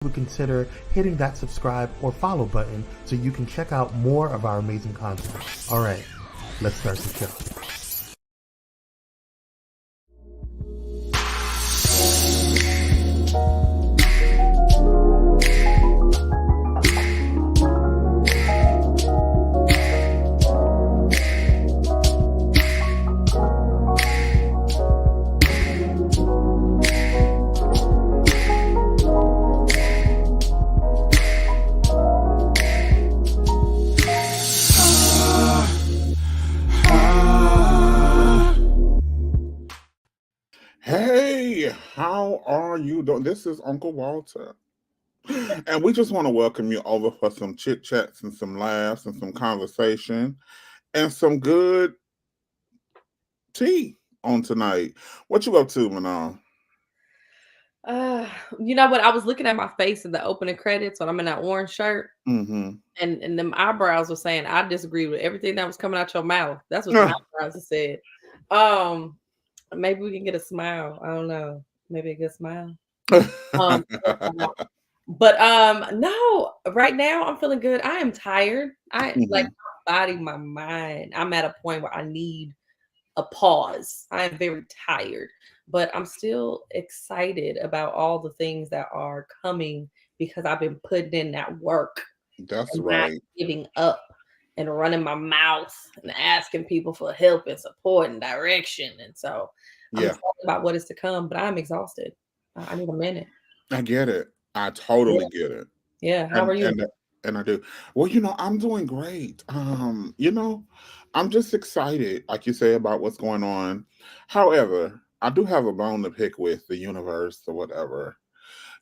would consider hitting that subscribe or follow button so you can check out more of our amazing content. All right, let's start the show. Hey, how are you doing? This is Uncle Walter. And we just want to welcome you over for some chit chats and some laughs and some conversation and some good tea on tonight. What you up to, Manal? You know what? I was looking at my face in the opening credits when I'm in that orange shirt, Mm-hmm. and them eyebrows were saying I disagree with everything that was coming out your mouth. That's what the eyebrows said. Um, maybe we can get a smile. I don't know. Maybe a good smile. Um, but no, right now I'm feeling good. I am tired. I like Mm-hmm. my body, my mind. I'm at a point where I need a pause. I am very tired, but I'm still excited about all the things that are coming because I've been putting in that work That's and not right. giving up and running my mouth and asking people for help and support and direction. And so I'm Yeah, excited about what is to come, but I'm exhausted. I need a minute. I get it. I Yeah. totally get it. Yeah. How And are you? and and I do. Well, I'm doing great. I'm just excited, like you say, about what's going on. However, I do have a bone to pick with the universe or whatever.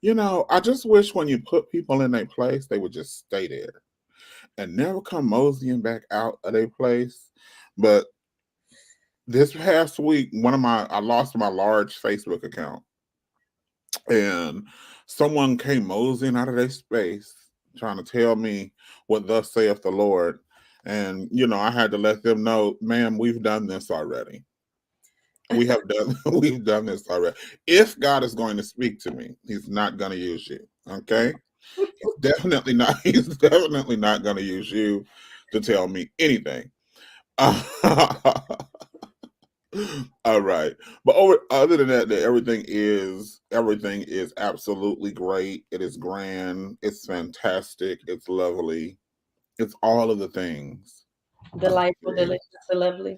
I just wish when you put people in their place, they would just stay there and never come moseying back out of their place. But this past week, I lost my large Facebook account, and someone came moseying out of their space trying to tell me what thus saith the Lord. And I had to let them know, ma'am, we've done this already. We've done this already. If God is going to speak to me, he's not going to use you. Okay? He's definitely not going to use you to tell me anything. All right. But other than that, everything is absolutely great. It is grand. It's fantastic. It's lovely. It's all of the things. Delightful, delicious, and lovely.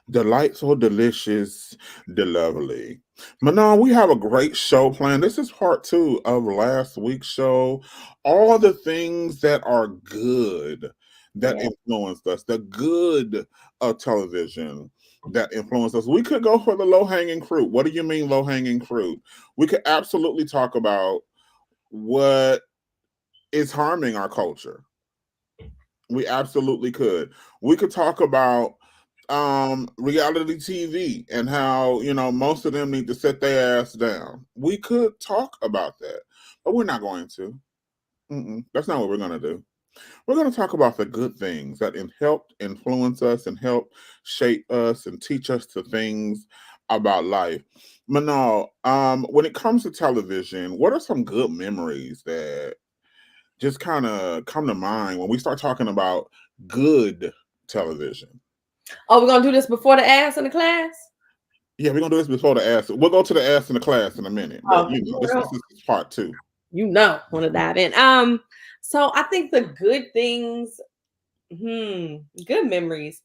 Delightful, delicious, the lovely. Manon, we have a great show planned. This is part two of last week's show. All the things that are good that Yeah. influenced us, the good of television that influenced us. We could go for the low hanging fruit. What do you mean, low hanging fruit? We could absolutely talk about what is harming our culture. We absolutely could. We could talk about reality TV and how most of them need to sit their ass down. We could talk about that, but we're not going to. That's not what we're going to do. We're going to talk about the good things that helped influence us and help shape us and teach us the things about life. Manal, when it comes to television, what are some good memories that just kind of come to mind when we start talking about good television? Oh, we're gonna do this before the ass in the class? Yeah, we're gonna do this before the ass. We'll go to the ass in the class in a minute, but Oh, this is part two. want to dive in. So I think the good things, good memories.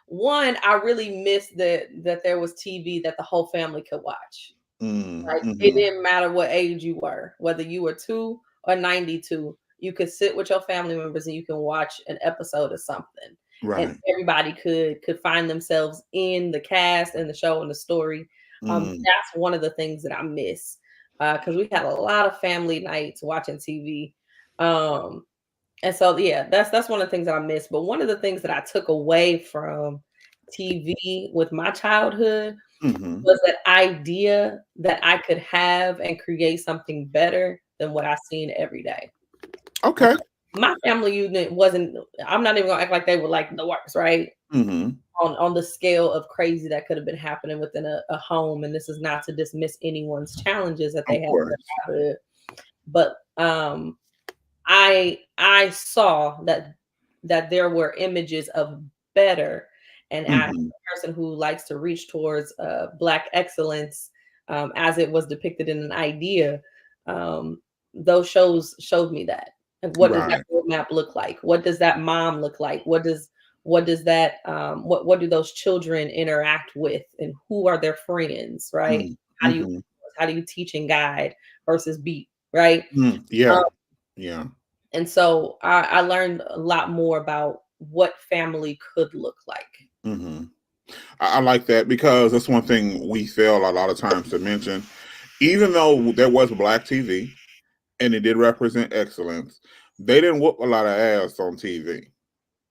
One, I really miss that there was TV that the whole family could watch. Like it Mm-hmm. didn't matter what age you were, whether you were 2 or 92, you could sit with your family members and you can watch an episode of something. And Right. everybody could find themselves in the cast and the show and the story. Mm. That's one of the things that I miss. Because we had a lot of family nights watching TV. Um, and so yeah, that's one of the things that I miss. But one of the things that I took away from TV with my childhood Mm-hmm. was that idea that I could have and create something better than what I seen every day. Okay. My family unit wasn't, I'm not even gonna act like they were like the worst, right? Mm-hmm. On the scale of crazy that could have been happening within a home. And this is not to dismiss anyone's challenges that Of they had in their course. childhood. but I saw that there were images of better, and as Mhm. a person who likes to reach towards Black excellence, as it was depicted in an idea, um, those shows showed me that. Like, what does that Right. roadmap look like? What does that mom look like? What does that what do those children interact with, and who are their friends, right? Mm. How do you Mhm. how do you teach and guide versus beat, right? Mm. Um, Yeah. Yeah. and so I learned a lot more about what family could look like. Mhm. I like that because that's one thing we fail a lot of times to mention. Even though there was Black TV and it did represent excellence, they didn't whoop a lot of ass on TV.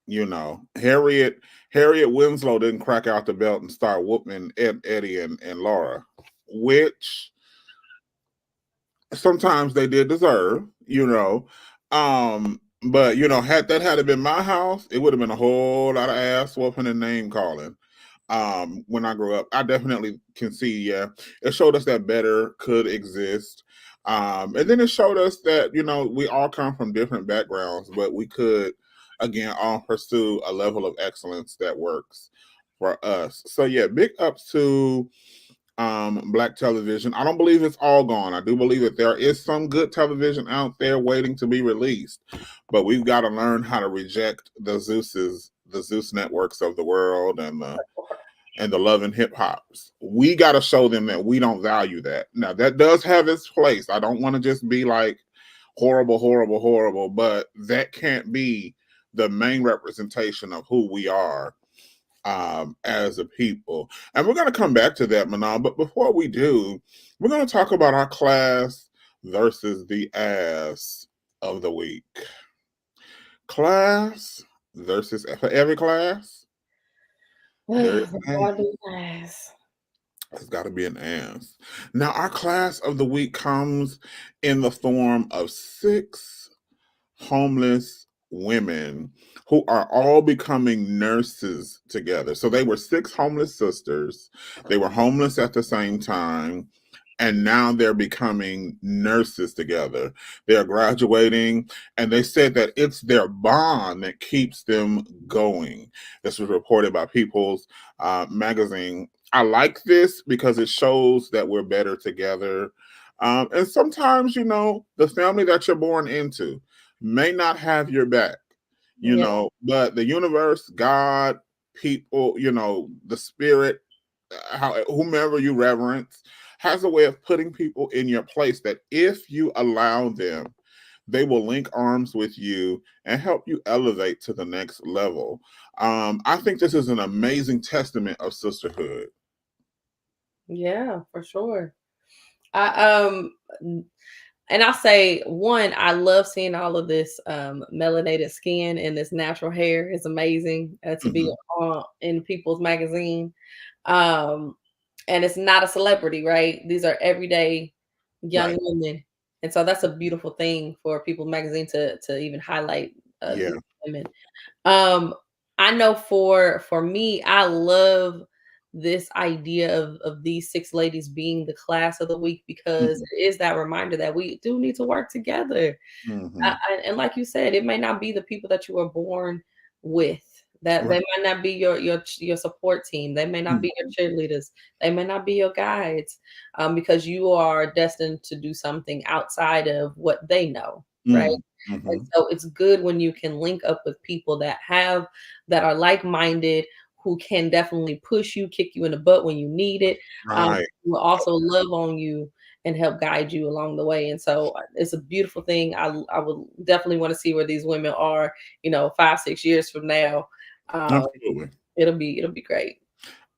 You know, Harriet Winslow didn't crack out the belt and start whooping Eddie and Laura, which sometimes they did deserve, you know. But you know, had been my house, it would have been a whole lot of ass whooping and name calling. When I grew up, I definitely can see, yeah, it showed us that better could exist. And then it showed us that, you know, we all come from different backgrounds, but we could again all pursue a level of excellence that works for us. So yeah, big ups to Black television. I don't believe it's all gone. I do believe that there is some good television out there waiting to be released, but we've got to learn how to reject the Zeus networks of the world and the love and hip hops. We got to show them that we don't value that. Now that does have its place. I don't want to just be like horrible, horrible, horrible, but that can't be the main representation of who we are as a people. And we're going to come back to that, Manal. But before we do, we're going to talk about our class versus the ass of the week. Class versus for every class, there is an ass. Gotta be nice. It's got to be an ass. Now, our class of the week comes in the form of 6 homeless women who are all becoming nurses together. So they were 6 homeless sisters. They were homeless at the same time. And now they're becoming nurses together. They're graduating, and they said that it's their bond that keeps them going. This was reported by People's Magazine. I like this because it shows that we're better together. And sometimes, you know, the family that you're born into may not have your back, you Yeah, know, but the universe, God, people, you know, the spirit, whomever you reverence, has a way of putting people in your place that if you allow them, they will link arms with you and help you elevate to the next level. I think this is an amazing testament of sisterhood. yeah, for sure. I and I'll say one, I love seeing all of this melanated skin and this natural hair is amazing to be Mhm. in People's Magazine. Um, and it's not a celebrity, right? These are everyday young Right. women, and so that's a beautiful thing for People's Magazine to even highlight Yeah. these women. Um, I know for me, I love this idea of these 6 ladies being the class of the week because Mhm. it is that reminder that we do need to work together. Mhm. And like you said, it may not be the people that you were born with. That Right. they might not be your support team. They may not Mhm. be your cheerleaders. They may not be your guides, because you are destined to do something outside of what they know, right? Mhm. And Mhm. so it's good when you can link up with people that are like-minded, who can definitely push you, kick you in the butt when you need it, Right. who will also love on you and help guide you along the way. And so it's a beautiful thing. I would definitely want to see where these women are, 5, 6 years from now. Uh, Absolutely. it'll be great.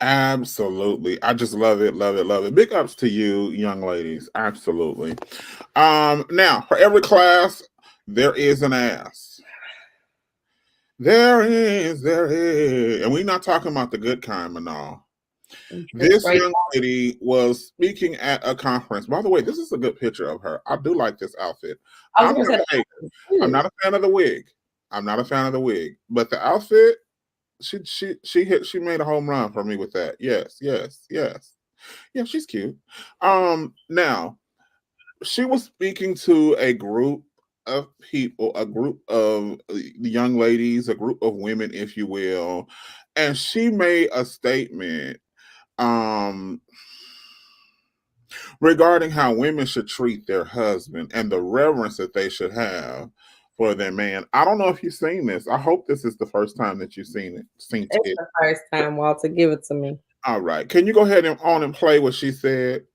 Absolutely. I just love it, love it, love it. Big ups to you, young ladies. Absolutely. Now for every class, there is an ass. There is. And we're not talking about the good kind, Manal. Just This straight. young lady was speaking at a conference. By the way, this is a good picture of her. I do like this outfit. I was I'm gonna not say a hater. I'm good. not a fan of the wig. I'm not a fan of the wig. But the outfit, she made a home run for me with that. Yes, yes, yes. Yeah, she's cute. Now she was speaking to a group of people, a group of young ladies, a group of women, if you will, and she made a statement um, regarding how women should treat their husband and the reverence that they should have for their man. I don't know if you've seen this. I hope this is the first time that you've seen it. It's the first time, Walter. Give it to me. All right. Can you go ahead and play what she said?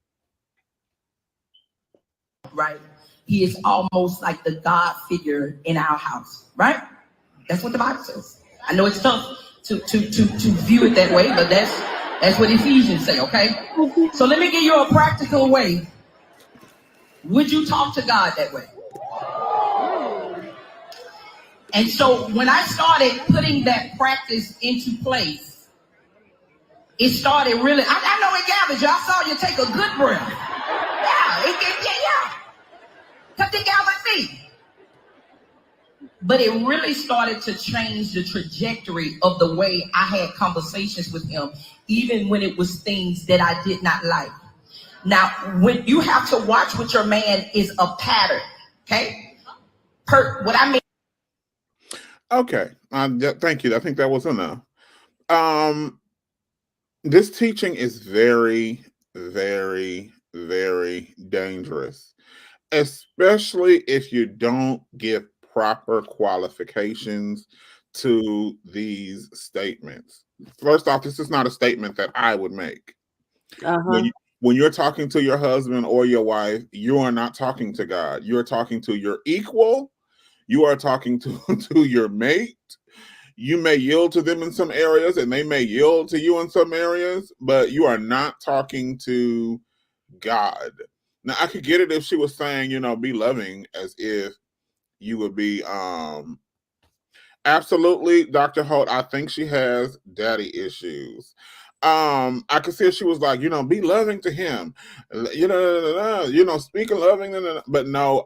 Right. He is almost like the God figure in our house, right? That's what the Bible says. I know it's tough to view it that way, but that's what Ephesians say, okay? So let me give you a practical way. Would you talk to God that way? And so when I started putting that practice into place, it started really, I know it gathered you. I saw you take a good breath. Yeah. Because it gathered me. But it really started to change the trajectory of the way I had conversations with him, even when it was things that I did not like. Now, when you have to watch what your man is a pattern, okay? What I mean. Okay, thank you. I think that was enough. This teaching is very, very, very dangerous, especially if you don't give proper qualifications to these statements. First off, this is not a statement that I would make. When you're talking to your husband or your wife, you are not talking to God. You're talking to your equal. You are talking to your mate. You may yield to them in some areas and they may yield to you in some areas, but you are not talking to God. Now, I could get it if she was saying, be loving, as if you would be, absolutely, Dr. Holt, I think she has daddy issues. I could see if she was like, be loving to him, speak loving, but no,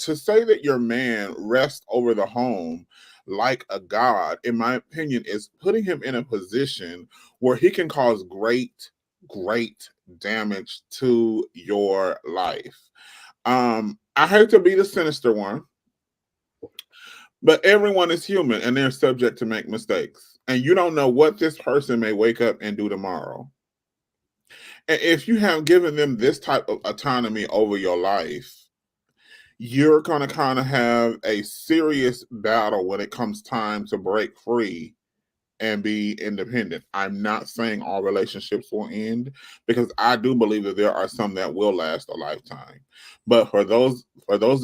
to say that your man rests over the home like a god, in my opinion, is putting him in a position where he can cause great, great damage to your life. I hate to be the sinister one, but everyone is human and they're subject to make mistakes. And you don't know what this person may wake up and do tomorrow. And if you have given them this type of autonomy over your life, you're going to kind of have a serious battle when it comes time to break free and be independent. I'm not saying all relationships will end, because I do believe that there are some that will last a lifetime. But for those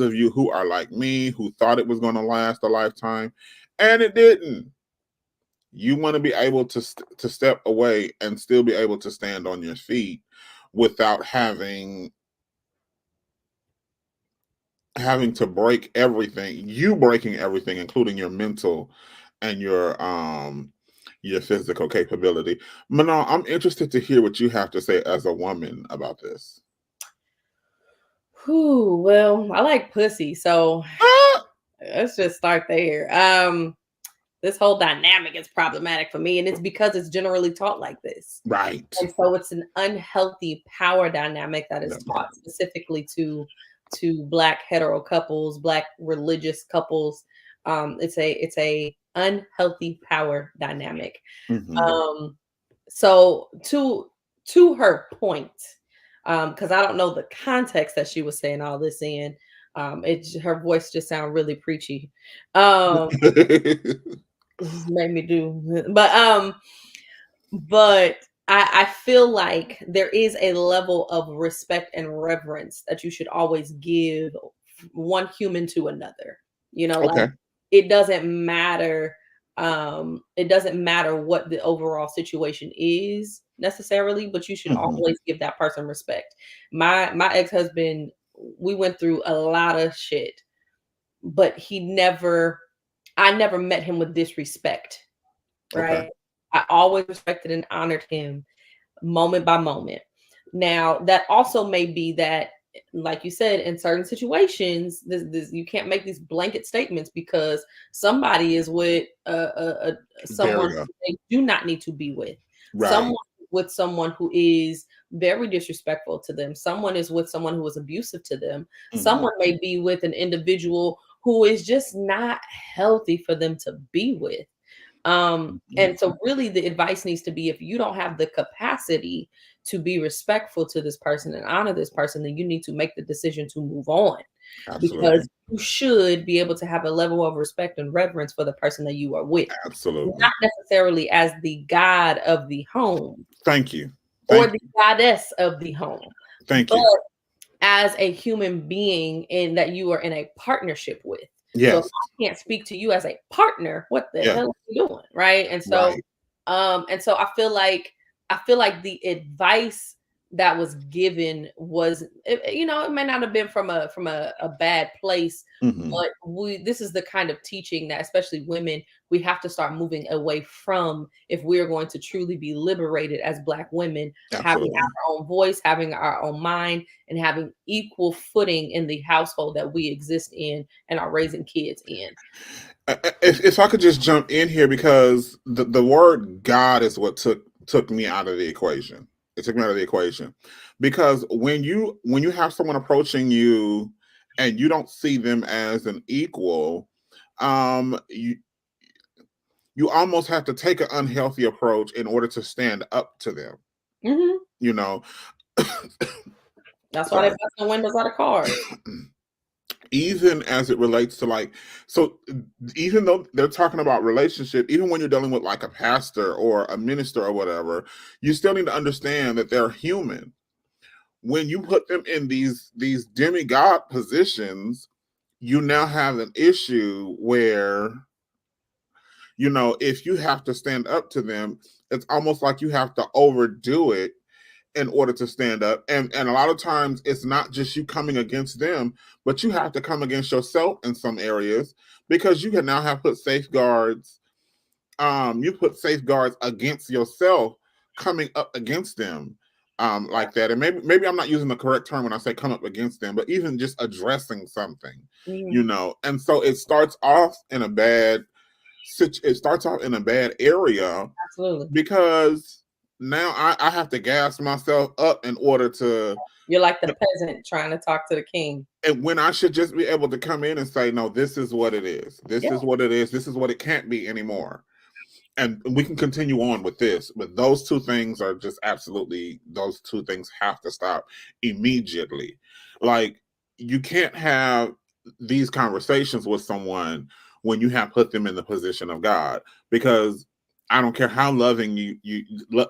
of you who are like me, who thought it was going to last a lifetime and it didn't, you want to be able to step away and still be able to stand on your feet without having to break everything, breaking everything, including your mental and your physical capability. Manal, I'm interested to hear what you have to say as a woman about this. Well, I like pussy, so let's just start there. This whole dynamic is problematic for me, and it's because it's generally taught like this. Right. And so it's an unhealthy power dynamic that is taught specifically to Black hetero couples, Black religious couples. It's a unhealthy power dynamic. Mm-hmm. So to her point, because I don't know the context that she was saying all this in, her voice just sounded really preachy. Made me do, but I feel like there is a level of respect and reverence that you should always give one human to another. Like it doesn't matter. It doesn't matter what the overall situation is necessarily, but you should always give that person respect. My ex-husband, we went through a lot of shit, but I never met him with disrespect, right? Okay. I always respected and honored him moment by moment. Now, that also may be that, like you said, in certain situations, this you can't make these blanket statements because somebody is with someone they do not need to be with. Right. Someone who is very disrespectful to them. Someone is with someone who is abusive to them. Mhm. Someone may be with an individual who is just not healthy for them to be with. And so really the advice needs to be, if you don't have the capacity to be respectful to this person and honor this person, then you need to make the decision to move on. Absolutely. Because you should be able to have a level of respect and reverence for the person that you are with, Absolutely. not necessarily as the god of the home Thank you. or Thank the goddess of the home, Thank but you. as a human being in that you are in a partnership with. So Yes. if I can't speak to you as a partner, what the Yeah. hell are you doing? Right. And so Right. I feel like the advice that was given was, you know, it may not have been from a bad place, Mhm. but this is the kind of teaching that especially women, we have to start moving away from if we're going to truly be liberated as Black women, having Absolutely. our own voice, having our own mind, and having equal footing in the household that we exist in and are raising kids in. If I could just jump in here, because the word God is what took me out of the equation. It took me out of the equation, because when you have someone approaching you and you don't see them as an equal, you almost have to take an unhealthy approach in order to stand up to them. Mhm. You know, That's why they Sorry. bust the windows out of cars. Even as it relates to, like, so even though they're talking about relationship, even when you're dealing with like a pastor or a minister or whatever, you still need to understand that they're human. When you put them in these demigod positions, you now have an issue where, you know, if you have to stand up to them, it's almost like you have to overdo it in order to stand up. And a lot of times it's not just you coming against them, but you have to come against yourself in some areas, because you can now have put safeguards. You put safeguards against yourself coming up against them, like that. And maybe I'm not using the correct term when I say come up against them, but even just addressing something, you know. And so it starts off in a bad area, Absolutely. because now I have to gas myself up in order to. You're like the peasant trying to talk to the king. And when I should just be able to come in and say, no, this is what it is. This is what it is. This is what it can't be anymore. And we can continue on with this. But those two things are just absolutely, those two things have to stop immediately. Like, you can't have these conversations with someone when you have put them in the position of God, because I don't care how loving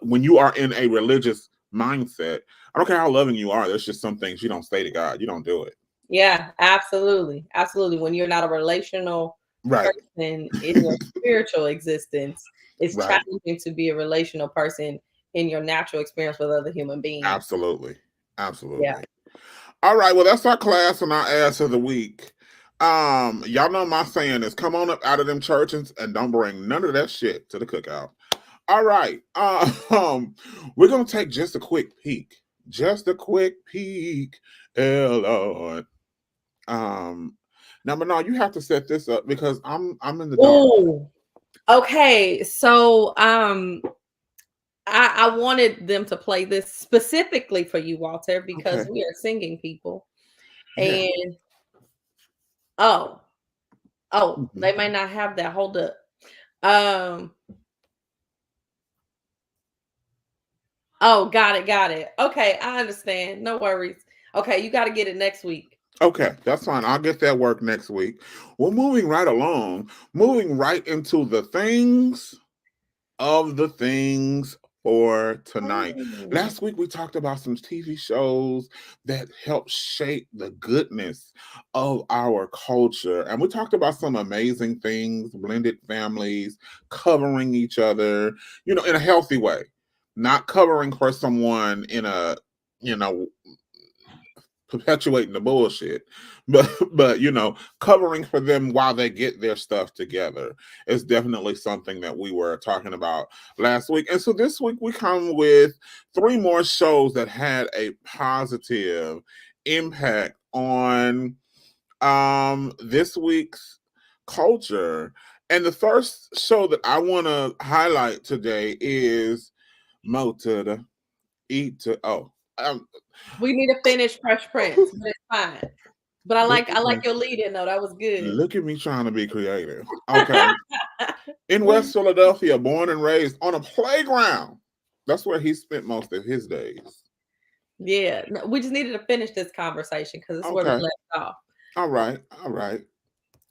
when you are in a religious mindset, I don't care how loving you are, there's just some things you don't say to God. You don't do it. Yeah, absolutely. Absolutely. When you're not a relational Right. person in your spiritual existence, it's Right. challenging to be a relational person in your natural experience with other human beings. Absolutely. Absolutely. Yeah. All right. Well, that's our class and our ass of the week. Y'all know my saying is, come on up out of them churches and don't bring none of that shit to the cookout. All right. We're gonna take just a quick peek. Just a quick peek. Lord. Now, Manal, you have to set this up because I'm in the dark. Ooh. Okay. So I wanted them to play this specifically for you, Walter, because Okay. we are singing people. Yeah. And oh, Mhm. they may not have that. Hold up. Oh, got it. Okay, I understand. No worries. Okay, you got to get it next week. Okay, that's fine. I'll get that work next week. We're moving right along, moving right into the things for tonight. Last week we talked about some TV shows that help shape the goodness of our culture. And we talked about some amazing things, blended families, covering each other, you know, in a healthy way. Not covering for someone in a, you know, perpetuating the bullshit, but you know, covering for them while they get their stuff together is definitely something that we were talking about last week. And so this week we come with 3 more shows that had a positive impact on this week's culture. And the first show that I want to highlight today is Moted eat to We need to finish Fresh Prince, but it's fine. But I like your lead in though. That was good. Look at me trying to be creative. Okay. In West Philadelphia, born and raised on a playground. That's where he spent most of his days. Yeah. No, we just needed to finish this conversation because it's where we left off. All right.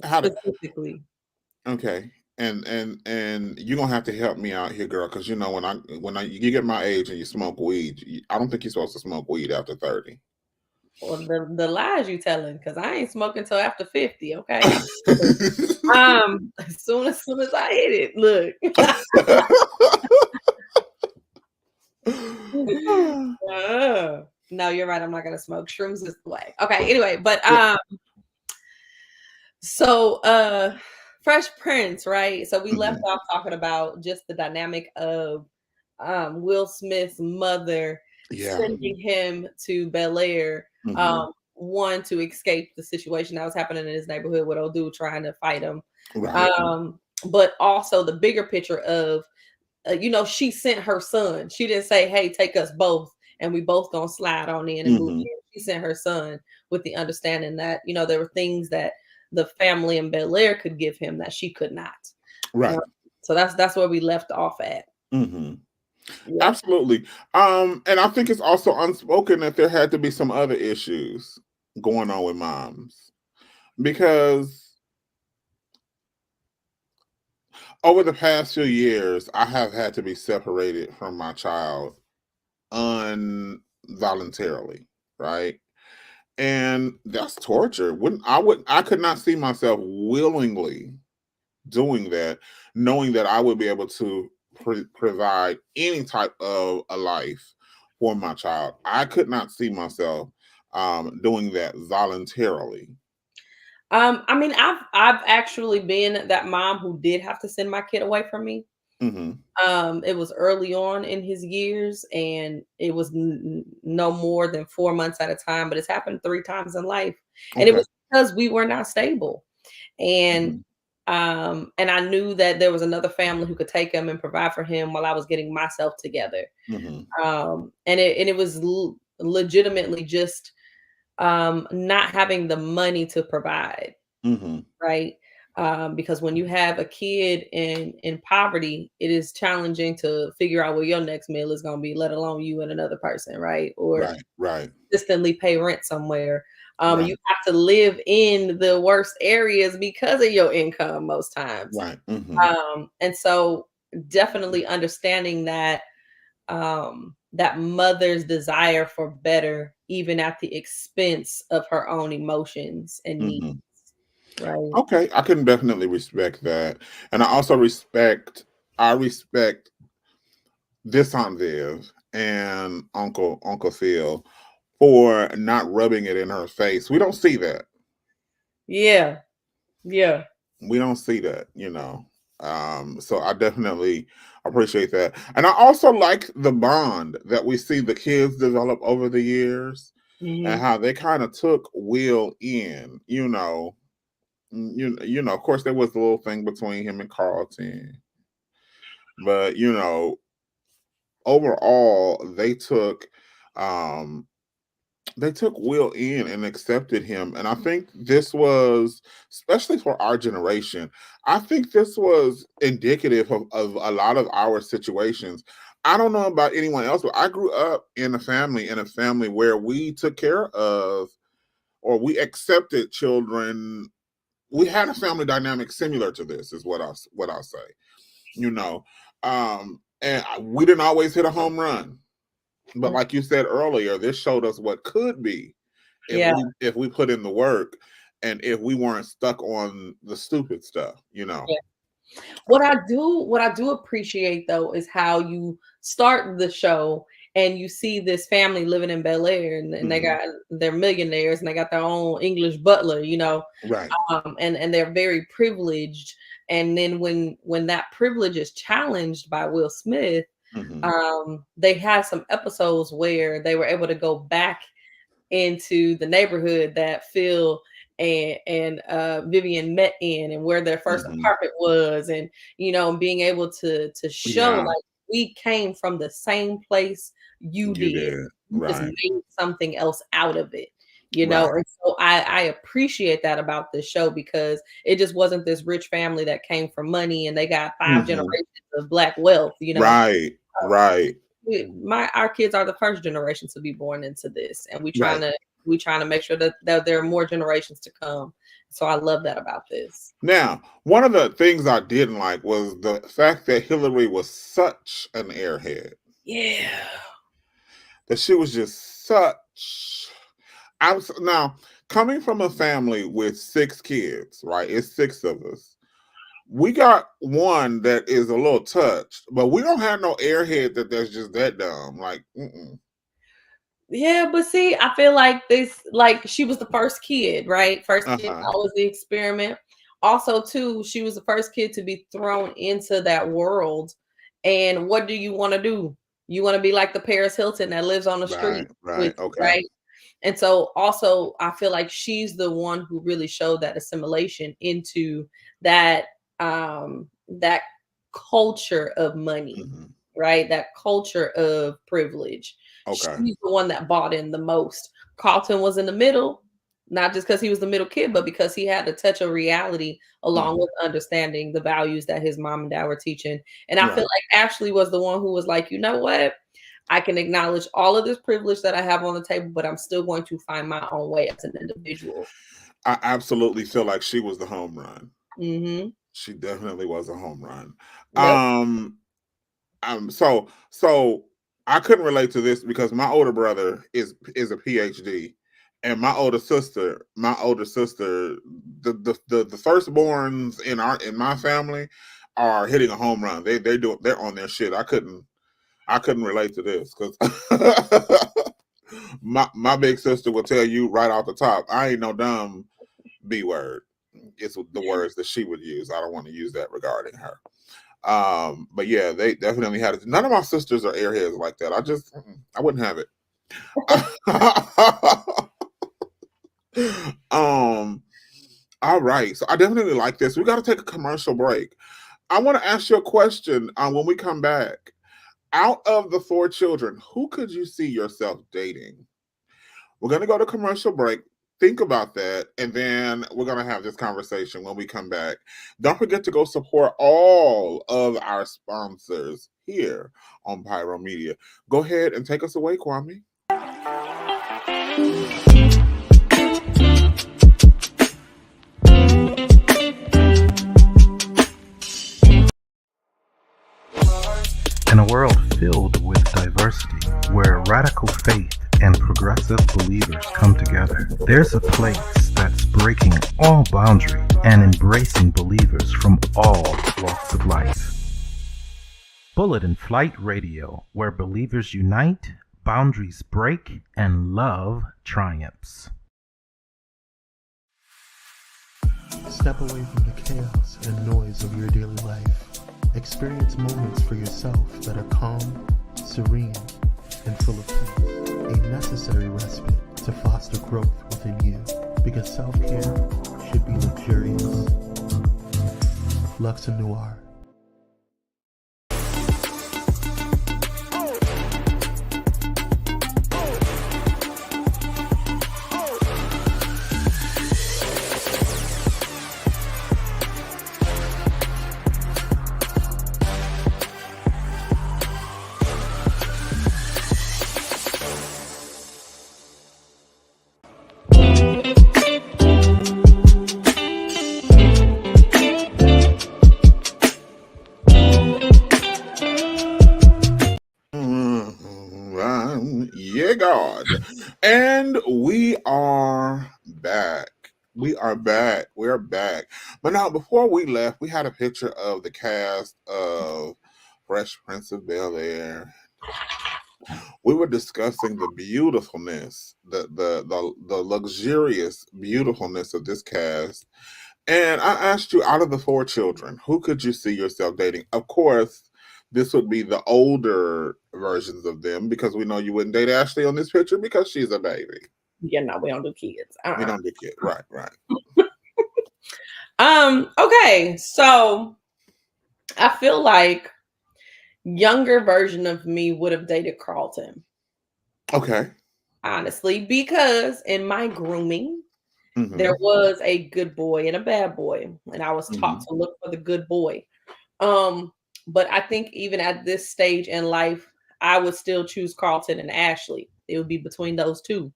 Specifically. Okay. And you're gonna have to help me out here, girl, because you know when you get my age and you smoke weed, I don't think you're supposed to smoke weed after 30. Well, the lies you telling, because I ain't smoking till after 50. Okay. As soon as I hit it, look. No, you're right. I'm not gonna smoke. Shrooms is the way. Okay. Anyway, but so Fresh Prince, right? So we left off talking about just the dynamic of Will Smith's mother sending him to Bel-Air, one, to escape the situation that was happening in his neighborhood with old dude trying to fight him. Right. But also the bigger picture of, she sent her son. She didn't say, hey, take us both and we both gonna slide on in and move in. She sent her son with the understanding that, there were things that the family in Bel-Air could give him that she could not. Right. So that's where we left off at. Yeah. Absolutely. And I think it's also unspoken that there had to be some other issues going on with moms, because over the past few years, I have had to be separated from my child involuntarily, right? And that's torture. I could not see myself willingly doing that, knowing that I would be able to provide any type of a life for my child. I could not see myself doing that voluntarily. I mean, I've actually been that mom who did have to send my kid away from me. It was early on in his years, and it was no more than 4 months at a time, but it's happened 3 times in life. And it was because we were not stable. And I knew that there was another family who could take him and provide for him while I was getting myself together. And it was legitimately just not having the money to provide, right? Because when you have a kid in poverty, it is challenging to figure out where your next meal is going to be, let alone you and another person, right? Or consistently pay rent somewhere. You have to live in the worst areas because of your income most times. Right. And so definitely understanding that that mother's desire for better, even at the expense of her own emotions and needs. Right. Okay, I can definitely respect that. And I also respect this Aunt Viv and Uncle Phil for not rubbing it in her face. We don't see that. Yeah. We don't see that, So I definitely appreciate that. And I also like the bond that we see the kids develop over the years, and how they kind of took Will in, of course there was the little thing between him and Carlton, but overall they took Will in and accepted him. And I think this was, especially for our generation, I think this was indicative of a lot of our situations. I don't know about anyone else, but I grew up in a family where we took care of, or we accepted children. We had a family dynamic similar to this, is what I'll say. And we didn't always hit a home run. But like you said earlier, this showed us what could be if we put in the work, and if we weren't stuck on the stupid stuff, Yeah. What I do appreciate though is how you start the show and you see this family living in Bel-Air, and they're millionaires and they got their own English butler, Right. And they're very privileged. And then when that privilege is challenged by Will Smith, they had some episodes where they were able to go back into the neighborhood that Phil and Vivian met in, and where their first apartment was, and being able to show like we came from the same place you did. You just Right. made something else out of it, you know. Right. And so I appreciate that about this show, because it just wasn't this rich family that came from money and they got 5 Mhm. generations of Black wealth, you know. Right. Right. Our kids are the first generation to be born into this, and we trying Right. to make sure that there are more generations to come. So I love that about this. Now, one of the things I didn't like was the fact that Hillary was such an airhead. Yeah. That she was just such. Now, coming from a family with 6 kids, right? It's 6 of us. We got one that is a little touched, but we don't have no airhead that's just that dumb. Like, Yeah, but see, I feel like she was the first kid, right? First kid, Uh-huh. that was the experiment. Also, too, she was the first kid to be thrown into that world. And what do you want to do? You want to be like the Paris Hilton that lives on the street Right. with, Okay. right? And so also I feel like she's the one who really showed that assimilation into that that culture of money, Mhm. right? That culture of privilege. Okay. She's the one that bought in the most. Carlton was in the middle, not just because he was the middle kid, but because he had a touch of reality along Mhm. with understanding the values that his mom and dad were teaching. And I feel Right. like Ashley was the one who was like, you know what? I can acknowledge all of this privilege that I have on the table, but I'm still going to find my own way as an individual. I absolutely feel like she was the home run. Mm-hmm. She definitely was a home run. Yep. So I couldn't relate to this because my older brother is a PhD, and my older sister, the firstborns in my family are hitting a home run. They're on their shit. I couldn't relate to this because my big sister will tell you right off the top, I ain't no dumb B word. It's the words that she would use. I don't want to use that regarding her. But yeah, they definitely had it. None of my sisters are airheads like that. I wouldn't have it. All right. So I definitely like this. We got to take a commercial break. I want to ask you a question when we come back. Out of the 4 children, who could you see yourself dating? We're going to go to commercial break. Think about that. And then we're going to have this conversation when we come back. Don't forget to go support all of our sponsors here on Pyro Media. Go ahead and take us away, Kwame. In a world filled with diversity, where radical faith and progressive believers come together, there's a place that's breaking all boundaries and embracing believers from all walks of life. Bullet and Flight Radio, where believers unite, boundaries break, and love triumphs. Step away from the chaos and noise of your daily life. Experience moments for yourself that are calm, serene, and full of peace. A necessary respite to foster growth within you, because self-care should be luxurious. Luxe Noir. Yeah, God. And we are back. We are back. But now, before we left, we had a picture of the cast of Fresh Prince of Bel-Air. We were discussing the beautifulness, the luxurious beautifulness of this cast. And I asked you, out of the 4 children, who could you see yourself dating? Of course, this would be the older versions of them, because we know you wouldn't date Ashley on this picture because she's a baby. Yeah, no, we don't do kids. We don't do kids. Right. Okay, so I feel like younger version of me would have dated Carlton, Okay. honestly, because in my grooming, there Mm-hmm. was a good boy and a bad boy, and I was taught Mm-hmm. to look for the good boy. Um, but I think even at this stage in life, I would still choose Carlton and Ashley. It would be between those two.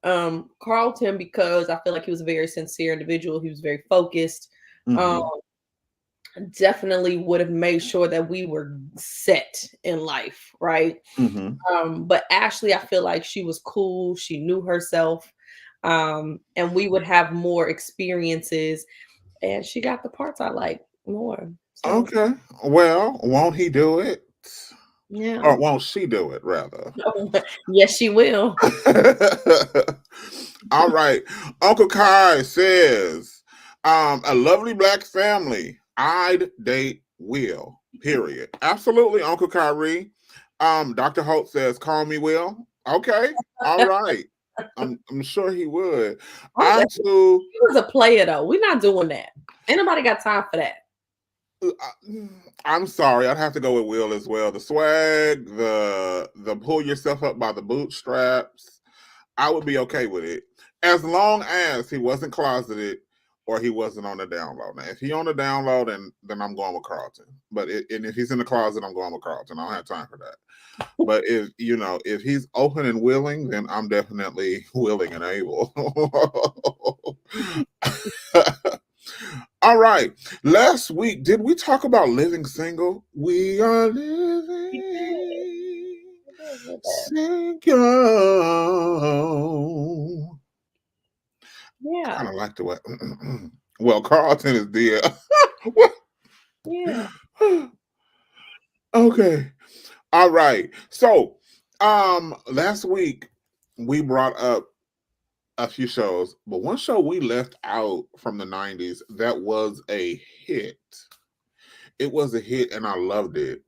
Carlton, because I feel like he was a very sincere individual. He was very focused. Um, Mm-hmm. definitely would have made sure that we were set in life, right? Mm-hmm. But Ashley, I feel like she was cool. She knew herself. And we would have more experiences. And she got the parts I like more. So Okay. Well, won't he do it? yeah. Or won't she do it, rather? Yes, she will. All right. Uncle Kai says, a lovely black family. I'd date Will. Period. Absolutely, Uncle Kyrie. Dr. Hope says, call me Will. Okay. All right. I'm sure he would. Oh, I too. he was a player though. We're not doing that. Ain't nobody got time for that. I'm sorry, I'd have to go with Will as well. The swag, the pull yourself up by the bootstraps, I would be okay with it as long as he wasn't closeted or he wasn't on the download. Now, if he on the download, then I'm going with Carlton. But and if he's in the closet, I'm going with Carlton. I don't have time for that. But if he's open and willing, then I'm definitely willing and able. All right. Last week, did we talk about living single? We are living single. Yeah. I don't like the way. Well, Carlton is dead. Yeah. Okay. All right. So, last week we brought up a few shows, but one show we left out from the 90s that was a hit. It was a hit and I loved it.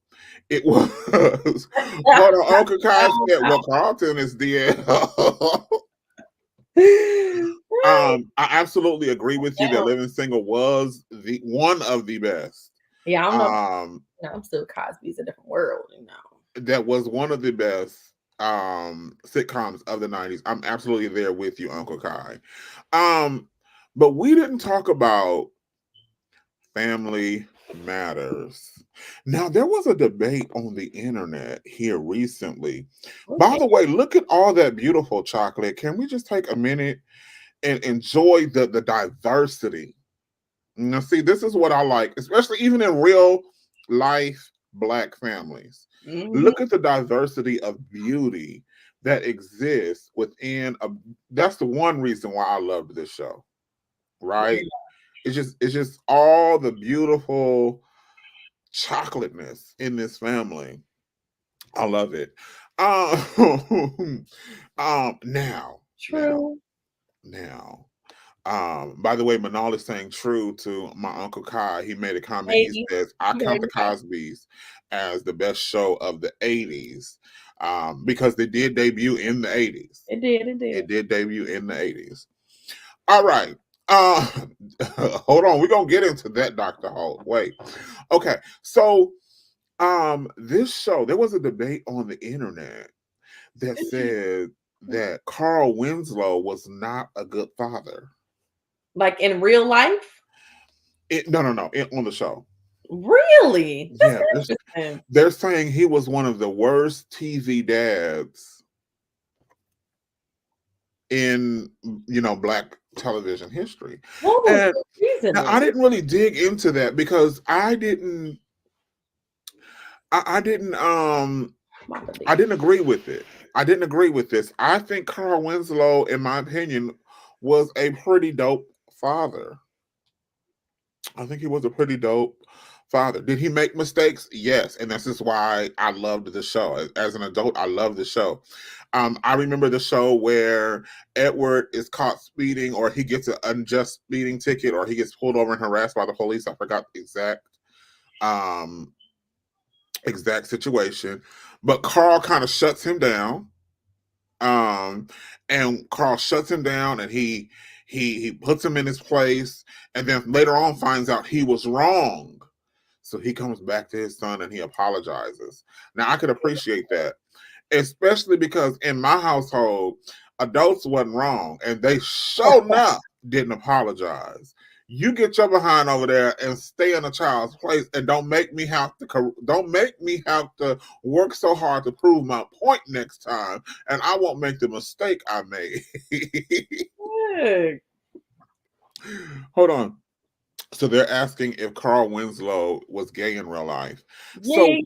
It was hold on, Uncle Kai said, well, Carlton is dead. I absolutely agree with you that Living Single was the one of the best. Yeah, I don't know. I'm still Cosby's a different world, That was one of the best sitcoms of the 90s. I'm absolutely there with you, Uncle Kai. But we didn't talk about Family Matters. Now, there was a debate on the internet here recently. By the way, look at all that beautiful chocolate. Can we just take a minute and enjoy the diversity? Now, see, this is what I like, especially even in real life Black families. Look at the diversity of beauty that exists within that's the one reason why I loved this show, right? It's just all the beautiful chocolateness in this family. I love it. Now, True. now, by the way, Manal is saying true to my Uncle Kai. He made a comment. He says, I count the Cosbys as the best show of the 80s because they did debut in the 80s. It did debut in the 80s. All right. Hold on. We're going to get into that, Dr. Holt. Wait. Okay. So this show, there was a debate on the internet that said that Carl Winslow was not a good father. Like in real life? No, on the show. Really? Yeah, they're saying he was one of the worst TV dads in Black television history. And now, I didn't really dig into that because I didn't agree with it. I didn't agree with this. I think Carl Winslow, in my opinion, was a pretty dope father. I think he was a pretty dope father. Did he make mistakes? Yes. And this is why I loved the show. As an adult, I love the show. I remember the show where Edward is caught speeding, or he gets an unjust speeding ticket, or he gets pulled over and harassed by the police. I forgot the exact situation. But Carl kind of shuts him down. And Carl shuts him down, and he puts him in his place, and then later on finds out he was wrong. So he comes back to his son and he apologizes. Now I could appreciate that, especially because in my household, adults wasn't wrong and they showed up didn't apologize. You get your behind over there and stay in a child's place, and don't make me have to work so hard to prove my point next time, and I won't make the mistake I made. Good. Hold on. So they're asking if Carl Winslow was gay in real life. Yeah, So, yeah,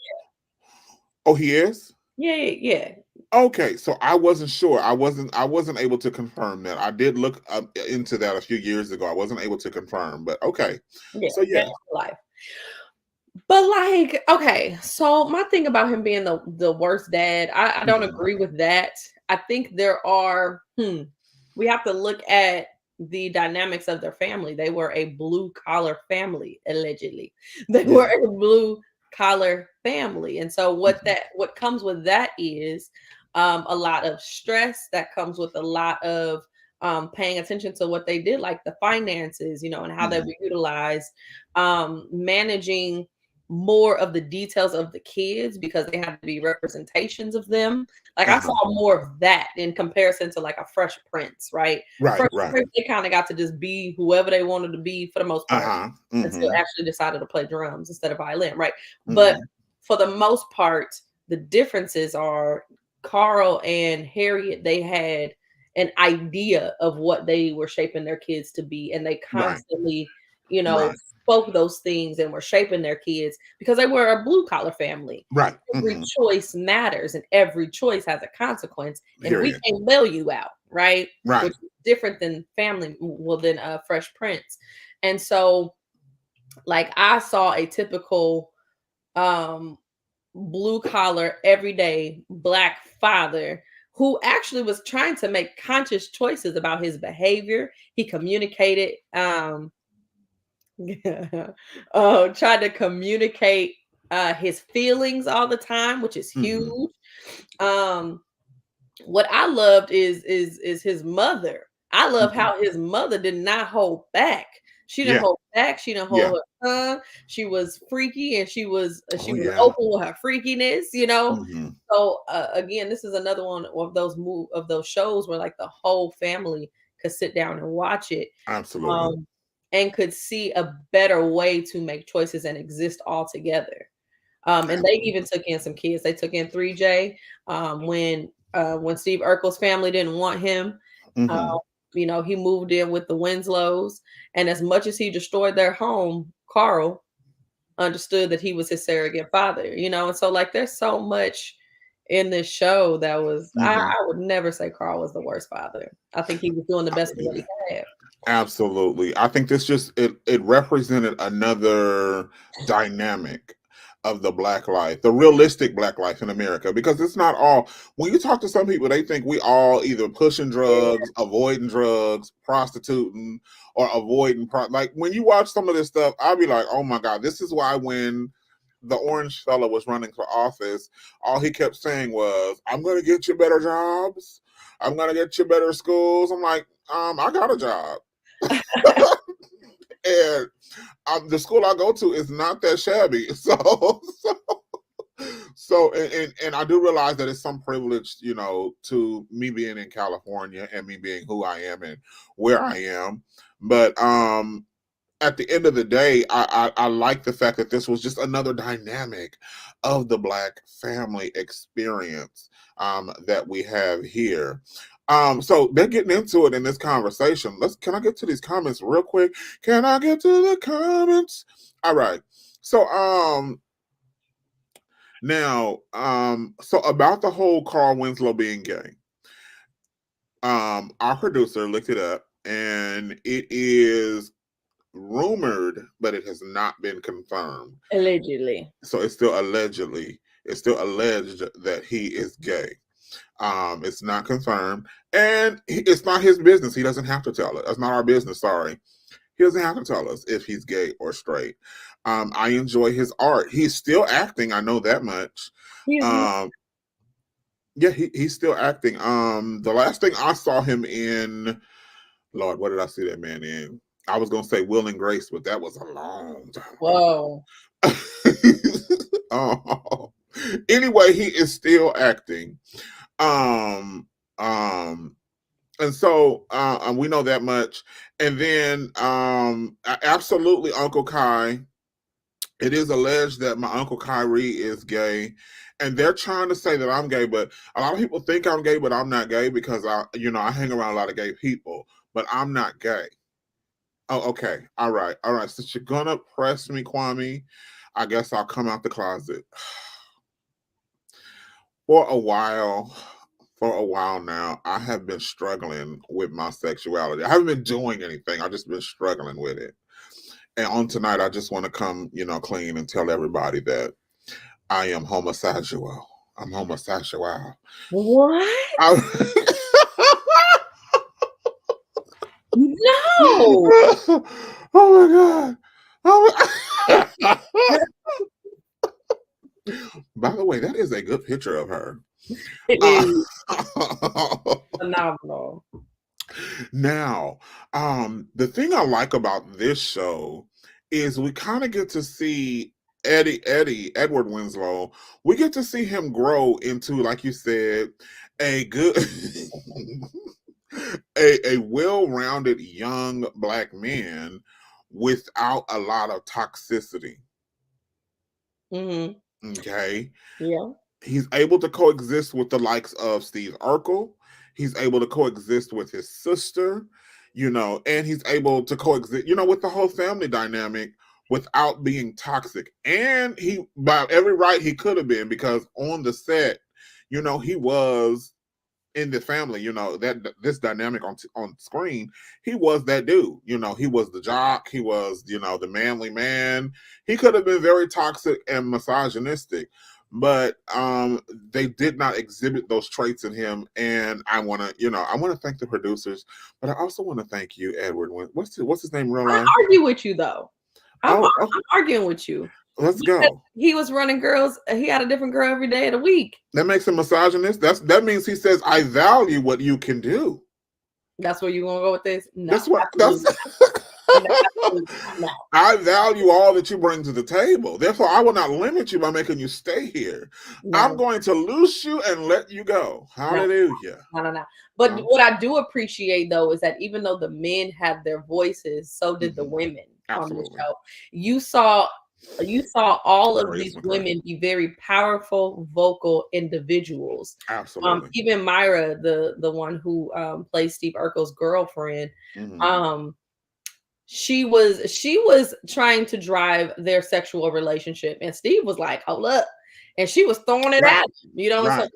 oh, he is? yeah. Okay, so I wasn't sure. I wasn't able to confirm that. I did look up into that a few years ago. I wasn't able to confirm, but okay. Yeah, So yeah. gay in life. But like, okay, so my thing about him being the worst dad, I don't agree with that. I think there are we have to look at the dynamics of their family. They were a blue collar family, allegedly. They Yeah. were a blue collar family. And so what comes with that is a lot of stress that comes with a lot of paying attention to what they did, like the finances, you know, and how they were utilized, managing more of the details of the kids because they had to be representations of them. Like I saw more of that in comparison to like a Fresh Prince, right? Fresh Prince, they kind of got to just be whoever they wanted to be for the most part until actually decided to play drums instead of violin, right? But for the most part, the differences are Carl and Harriet, they had an idea of what they were shaping their kids to be, and they constantly, you know, spoke those things and were shaping their kids because they were a blue collar family. Right. Every choice matters and every choice has a consequence. And we can bail you out, right? Right. Which is different than than Fresh Prince. And so, like, I saw a typical blue collar, everyday Black father who actually was trying to make conscious choices about his behavior. He communicated, tried to communicate his feelings all the time, which is huge. What I loved is his mother. I love how his mother did not hold back. She didn't hold back. She didn't hold her son. She was freaky and she was open with her freakiness, you know. So again, this is another one of those shows where like the whole family could sit down and watch it. Absolutely. And could see a better way to make choices and exist all together. And they even took in some kids. They took in 3J when Steve Urkel's family didn't want him. You know, he moved in with the Winslows, and as much as he destroyed their home, Carl understood that he was his surrogate father. You know, and so like there's so much in this show that was I would never say Carl was the worst father. I think he was doing the best with what he had. Absolutely. I think this just it represented another dynamic of the Black life, the realistic Black life in America, because it's not all. When you talk to some people, they think we all either pushing drugs, avoiding drugs, prostituting, or avoiding like when you watch some of this stuff, I'll be like, oh my God, this is why when the orange fella was running for office, all he kept saying was, I'm gonna get you better jobs, I'm gonna get you better schools. I'm like, I got a job. And the school I go to is not that shabby. So and I do realize that it's some privilege, you know, to me being in California and me being who I am and where I am. But at the end of the day, I like the fact that this was just another dynamic of the Black family experience that we have here. So they're getting into it in this conversation. Can I get to these comments real quick? Can I get to the comments? All right. So now so about the whole Carl Winslow being gay. Our producer looked it up, and it is rumored, but it has not been confirmed. Allegedly. So it's still allegedly. It's still alleged that he is gay. It's not confirmed, and it's not his business. He doesn't have to tell us. That's not our business. Sorry, he doesn't have to tell us if he's gay or straight. I enjoy his art. He's still acting. I know that much. Yeah, he's still acting. The last thing I saw him in, Lord, what did I see that man in? I was gonna say Will and Grace, but that was a long time Whoa. Oh. Anyway, he is still acting. Um, and so we know that much. And then absolutely Uncle Kai. It is alleged that my Uncle Kyrie is gay. And they're trying to say that I'm gay, but a lot of people think I'm gay, but I'm not gay because I hang around a lot of gay people, but I'm not gay. Oh, okay. All right. Since you're gonna press me, Kwame, I guess I'll come out the closet. For a while now, I have been struggling with my sexuality. I haven't been doing anything. I've just been struggling with it. And on tonight, I just want to come, clean and tell everybody that I am homosexual. I'm homosexual. What? I- No. Oh my God. By the way, that is a good picture of her. It is phenomenal. Now, the thing I like about this show is we kind of get to see Edward Winslow. We get to see him grow into, like you said, a good, a well-rounded young Black man without a lot of toxicity. Mm-hmm. Okay. Yeah. He's able to coexist with the likes of Steve Urkel. He's able to coexist with his sister, and he's able to coexist, with the whole family dynamic without being toxic. And he, by every right, he could have been, because on the set, he was in the family, that this dynamic on screen, he was that dude. He was the jock. He was, the manly man. He could have been very toxic and misogynistic, but they did not exhibit those traits in him. And I want to thank the producers, but I also want to thank you, Edward. What's his name in real life? I argue with you though. I'm Okay. arguing with you. Let's go. He was running girls. He had a different girl every day of the week. That makes him misogynist. That means he says, I value what you can do. That's where you gonna go with this? No. That's what. No. I value all that you bring to the table. Therefore, I will not limit you by making you stay here. No. I'm going to loose you and let you go. Hallelujah. No. But what I do appreciate, though, is that even though the men have their voices, so did the women on the show. You saw all of these women be very powerful, vocal individuals. Absolutely. Even Myra, the one who plays Steve Urkel's girlfriend, she was trying to drive their sexual relationship, and Steve was like, "Hold up," and she was throwing it at him,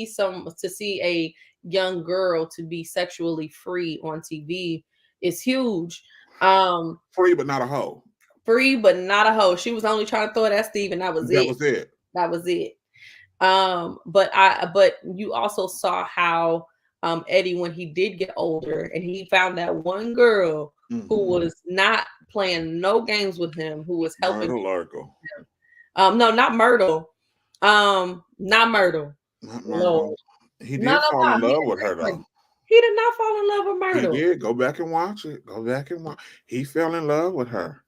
So to see a young girl to be sexually free on TV is huge. Free but not a hoe. Free but not a hoe. She was only trying to throw it at Steve, and that was it. That was it. But you also saw how Eddie, when he did get older and he found that one girl who was not playing no games with him, who was helping Myrtle. No, not Myrtle. Not Myrtle. Not Myrtle. He did fall in love with her though. He did not fall in love with Myrtle. He did. Go back and watch it. He fell in love with her.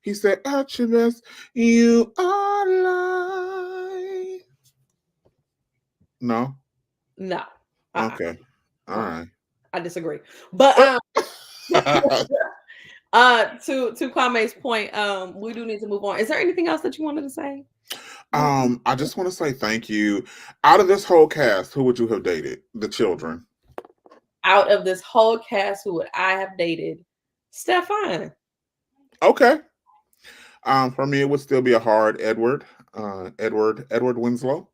He said, at your best, you are light. No? No. Okay. All right. I disagree. But to Kwame's point, we do need to move on. Is there anything else that you wanted to say? I just want to say thank you. Out of this whole cast, who would you have dated? The children. Out of this whole cast, who would I have dated? Stefan. Okay. For me, it would still be a hard Edward Winslow.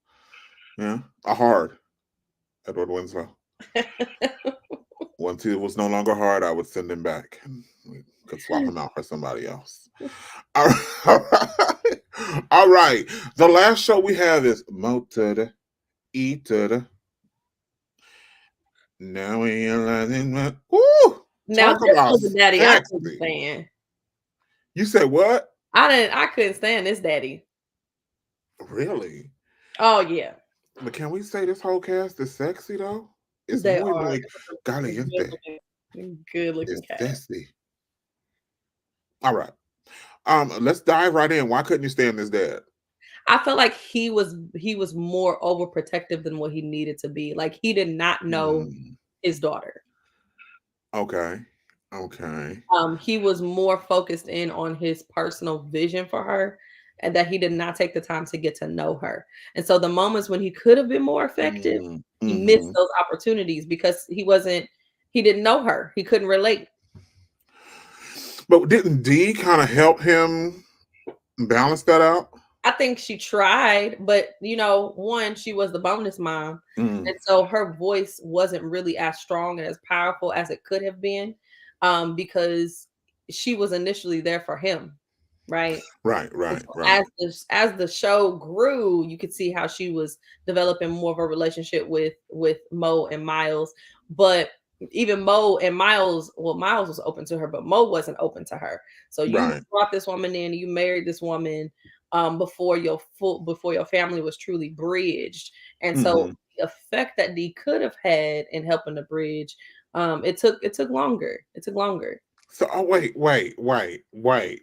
Yeah, a hard Edward Winslow. Once he was no longer hard, I would send him back. We could swap him out for somebody else. All right. The last show we have is Motor Eater. Now we realizing what. Woo! Now this was a daddy I couldn't stand. You said what? I couldn't stand this daddy. Really? Oh yeah. But can we say this whole cast is sexy though? It's they muy, are muy caliente. Good looking cast. Sexy. All right. Let's dive right in. Why couldn't you stand this dad? I felt like he was more overprotective than what he needed to be. Like he did not know Mm, his daughter. okay. Okay. He was more focused in on his personal vision for her, and that he did not take the time to get to know her. And so the moments when he could have been more effective, Mm, he missed mhm. those opportunities because he didn't know her. He couldn't relate. But didn't Dee kind of help him balance that out? I think she tried, but one, she was the bonus mom. Mm, And so her voice wasn't really as strong and as powerful as it could have been, because she was initially there for him, right? right, And right, so right. as the show grew, you could see how she was developing more of a relationship with Mo and Miles. But even Mo and Miles, well, Miles was open to her, but Mo wasn't open to her. So you Right. brought this woman in, you married this woman before your family was truly bridged. And so Hmm. the effect that Dee could have had in helping the bridge, it took longer. It took longer. So, oh, wait.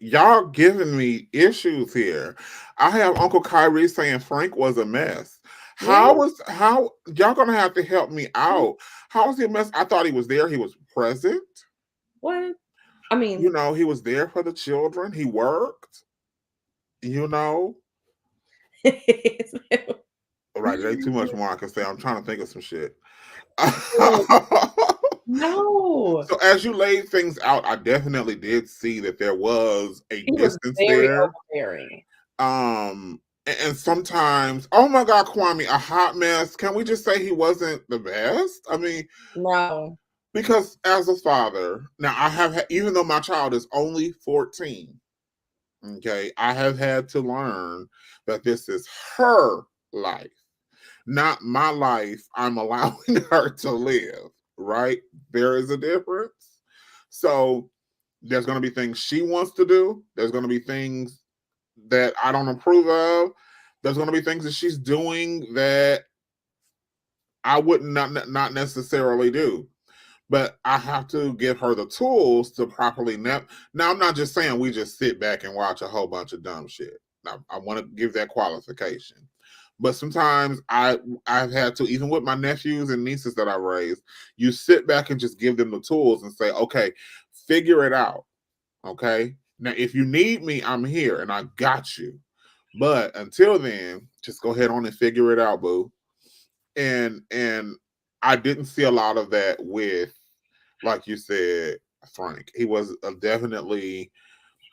Y'all giving me issues here. I have Uncle Kyrie saying Frank was a mess. Yeah. How y'all gonna have to help me out? How was he a mess? I thought he was there. He was present. What? I mean, He was there for the children. He worked. You know, all right. There ain't too much more I can say. I'm trying to think of some shit. no, So as you laid things out, I definitely did see that there was a he was distance very there. overbearing. And sometimes, oh my God, Kwame, a hot mess. Can we just say he wasn't the best? I mean, No. because as a father, now I have, even though my child is only 14, okay, I have had to learn that this is her life, not my life I'm allowing her to live, right? There is a difference. So there's going to be things she wants to do. There's going to be things that I don't approve of. There's going to be things that she's doing that I would not necessarily do. But I have to give her the tools to properly Now, I'm not just saying we just sit back and watch a whole bunch of dumb shit. Now, I want to give that qualification. But sometimes I've had to, even with my nephews and nieces that I raised, you sit back and just give them the tools and say, okay, figure it out. Okay. Now, if you need me, I'm here and I got you. But until then, just go ahead on and figure it out, boo. And I didn't see a lot of that with, like you said, Frank. He was definitely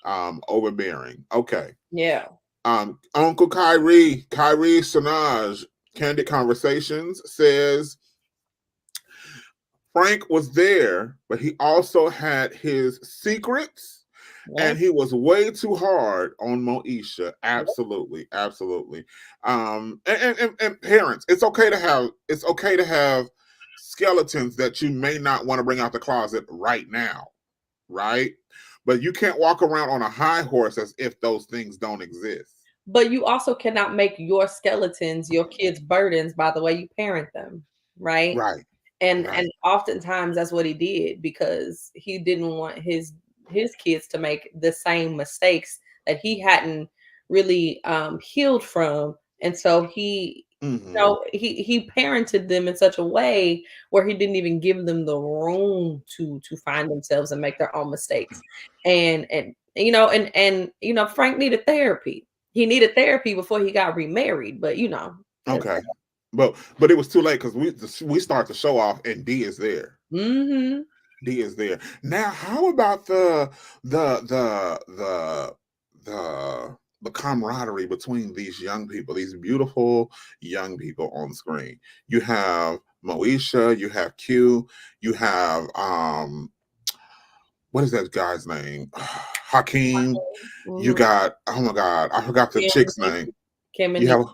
overbearing. Okay. Yeah. Uncle Kyrie Sanaj, Candid Conversations says Frank was there, but he also had his secrets. Yeah. And he was way too hard on Moesha. Absolutely, absolutely. And parents, it's okay to have skeletons that you may not want to bring out the closet right now, right? But you can't walk around on a high horse as if those things don't exist. But you also cannot make your skeletons your kids' burdens by the way you parent them, right? Right. And Right. oftentimes that's what he did because he didn't want his kids to make the same mistakes that he hadn't really healed from. And so he he parented them in such a way where he didn't even give them the room to find themselves and make their own mistakes. And Frank needed therapy. He needed therapy before he got remarried, but Okay. But it was too late because we start the show off and D is there. Mm-hmm. D is there. Now, how about the camaraderie between these young people, these beautiful young people on screen? You have Moesha, you have Q, you have what is that guy's name? Hakeem. Mm-hmm. You got, oh my God, I forgot the chick's name. Kim and you have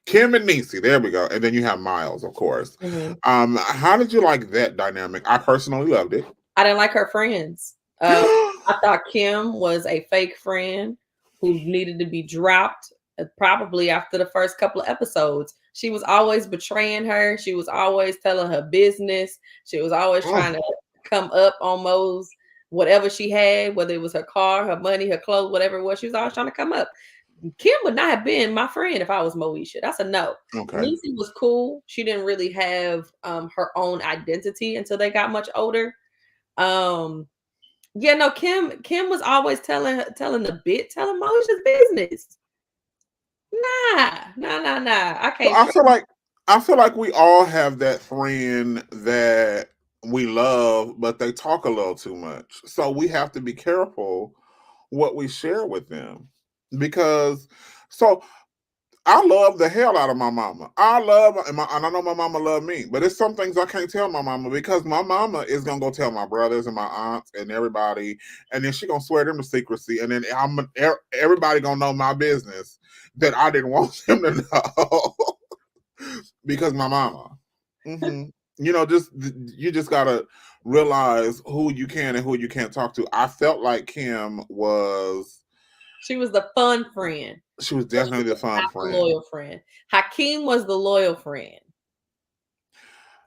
Kim and Niecy, there we go. And then you have Miles, of course. Mm-hmm. How did you like that dynamic? I personally loved it. I didn't like her friends. I thought Kim was a fake friend who needed to be dropped probably after the first couple of episodes. She was always betraying her. She was always telling her business. She was always trying to come up on Mo's whatever she had, whether it was her car, her money, her clothes, whatever it was, she was always trying to come up. Kim would not have been my friend if I was Moesha. That's a no. Okay. Niecy was cool. She didn't really have her own identity until they got much older. Yeah, no, Kim was always telling Moesha's business. Nah. I can't. Well, I feel like we all have that friend that we love, but they talk a little too much. So we have to be careful what we share with them. Because I love the hell out of my mama. And I know my mama love me, but it's some things I can't tell my mama because my mama is gonna go tell my brothers and my aunts and everybody, and then she gonna swear them to secrecy, and then everybody gonna know my business that I didn't want them to know because my mama. Mm-hmm. You just gotta realize who you can and who you can't talk to. I felt like Kim was. She was the fun friend. She was definitely the fun friend. The loyal friend. Hakeem was the loyal friend.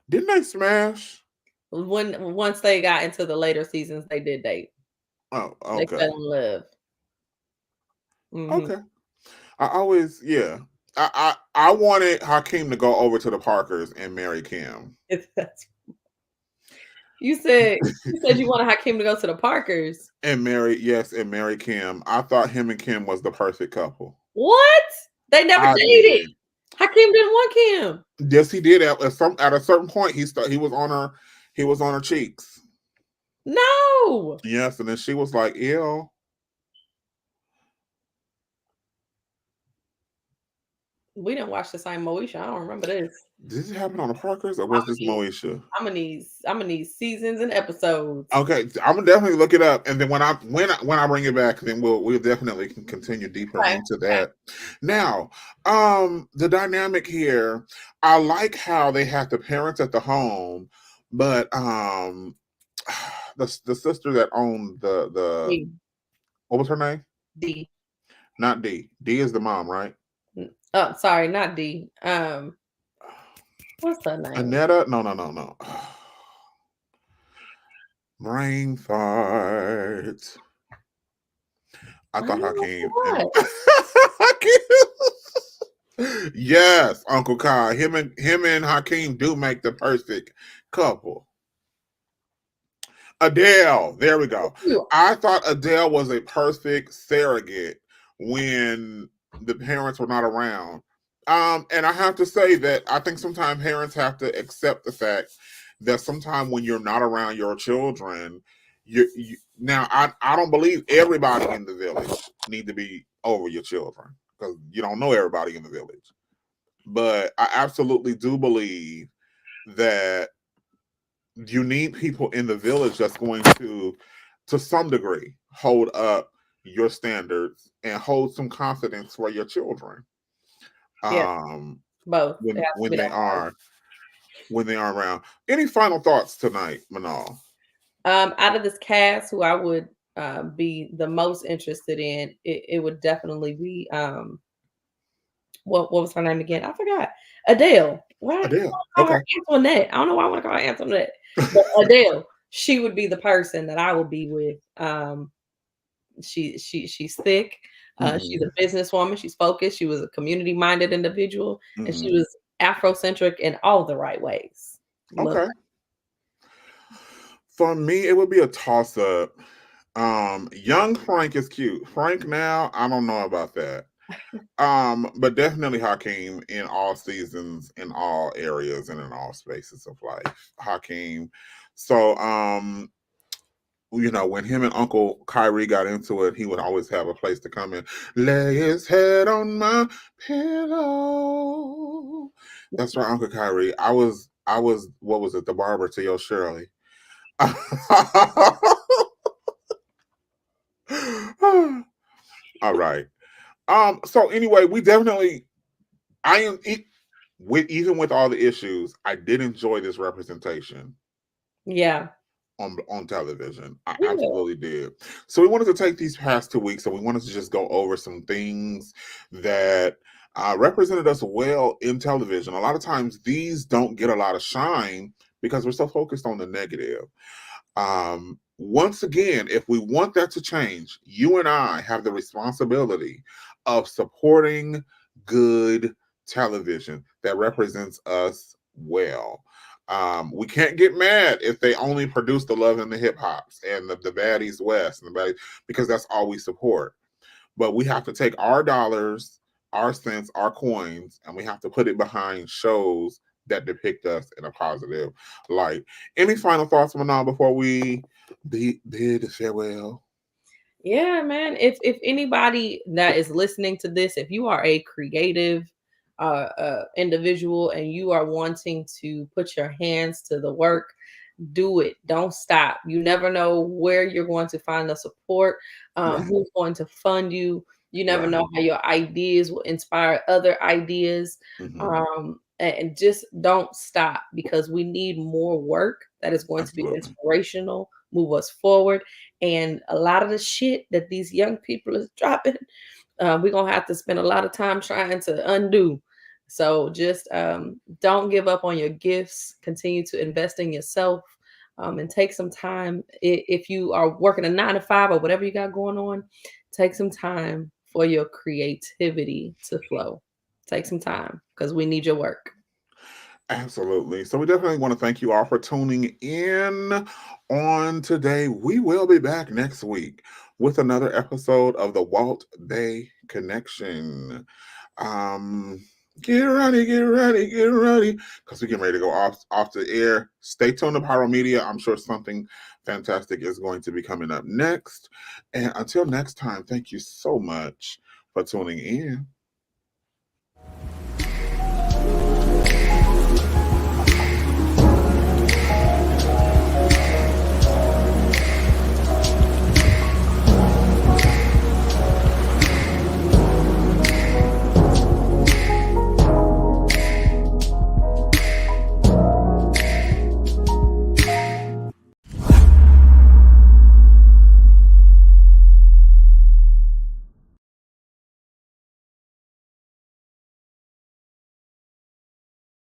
Didn't they smash? Once they got into the later seasons, they did date. Oh, okay. They fell in love. Mm-hmm. Okay. I wanted Hakeem to go over to the Parkers and marry Kim. You said you wanted Hakeem to go to the Parkers and marry Kim. I thought him and Kim was the perfect couple. What? They never dated. Hakeem didn't want Kim. Yes, he did. At a certain point, he was on her cheeks. No. Yes, and then she was like, "Ew." We didn't watch the same Moesha. I don't remember this. Did it happen on the Parkers or was this Moesha? I'm gonna need seasons and episodes. Okay, I'm gonna definitely look it up, and then when I bring it back, then we'll definitely continue deeper into that. Now, the dynamic here, I like how they have the parents at the home, but the sister that owned the D. What was her name? D. Not D. D is the mom, right? Oh, sorry, not D. What's her name? Annetta? No. Brain fart. I thought Hakeem. Yes, Uncle Kai. Him and Hakeem do make the perfect couple. Adele. There we go. I thought Adele was a perfect surrogate when the parents were not around. And I have to say that I think sometimes parents have to accept the fact that sometimes when you're not around your children, now I don't believe everybody in the village need to be over your children because you don't know everybody in the village. But I absolutely do believe that you need people in the village that's going to some degree, hold up your standards and hold some confidence for your children. Both when they are around. Any final thoughts tonight, Manal? Out of this cast, who I would be the most interested in, it would definitely be what was her name again? I forgot. Adele. What? Adele. Okay. Antoinette. I don't know why I want to call her Antoinette. But Adele, she would be the person that I would be with. She's thick. She's a businesswoman. She's focused. She was a community-minded individual, and she was Afrocentric in all the right ways. Okay. For me, it would be a toss-up. Young Frank is cute. Frank now, I don't know about that. But definitely Hakeem in all seasons, in all areas, and in all spaces of life. Hakeem. So, when him and Uncle Kyrie got into it, he would always have a place to come in. Lay his head on my pillow. That's right, Uncle Kyrie. I was, what was it? The barber to your Shirley. All right. So anyway, we definitely, even with all the issues, I did enjoy this representation. Yeah. On television. I absolutely did. So we wanted to take these past 2 weeks and we wanted to just go over some things that represented us well in television. A lot of times these don't get a lot of shine because we're so focused on the negative. once again, if we want that to change, you and I have the responsibility of supporting good television that represents us well. We can't get mad if they only produce the Love and the Hip Hops and the Baddies West and the Baddies, because that's all we support. But we have to take our dollars, our cents, our coins, and we have to put it behind shows that depict us in a positive light. Any final thoughts, Manal, before we bid farewell? Yeah, man. If anybody that is listening to this, if you are a creative individual and you are wanting to put your hands to the work, do it. Don't stop. You never know where you're going to find the support, who's going to fund you. You never know how your ideas will inspire other ideas. And just don't stop, because we need more work that is going to be inspirational, move us forward. And a lot of the shit that these young people is dropping, we're going to have to spend a lot of time trying to undo. So just don't give up on your gifts. Continue to invest in yourself, and take some time. If you are working a 9-to-5 or whatever you got going on, take some time for your creativity to flow. Take some time, because we need your work. Absolutely. So we definitely want to thank you all for tuning in on today. We will be back next week with another episode of the Walt Bay Connection. Get ready, because we're getting ready to go off the air. Stay tuned to Pyro Media. I'm sure something fantastic is going to be coming up next. And until next time, thank you so much for tuning in.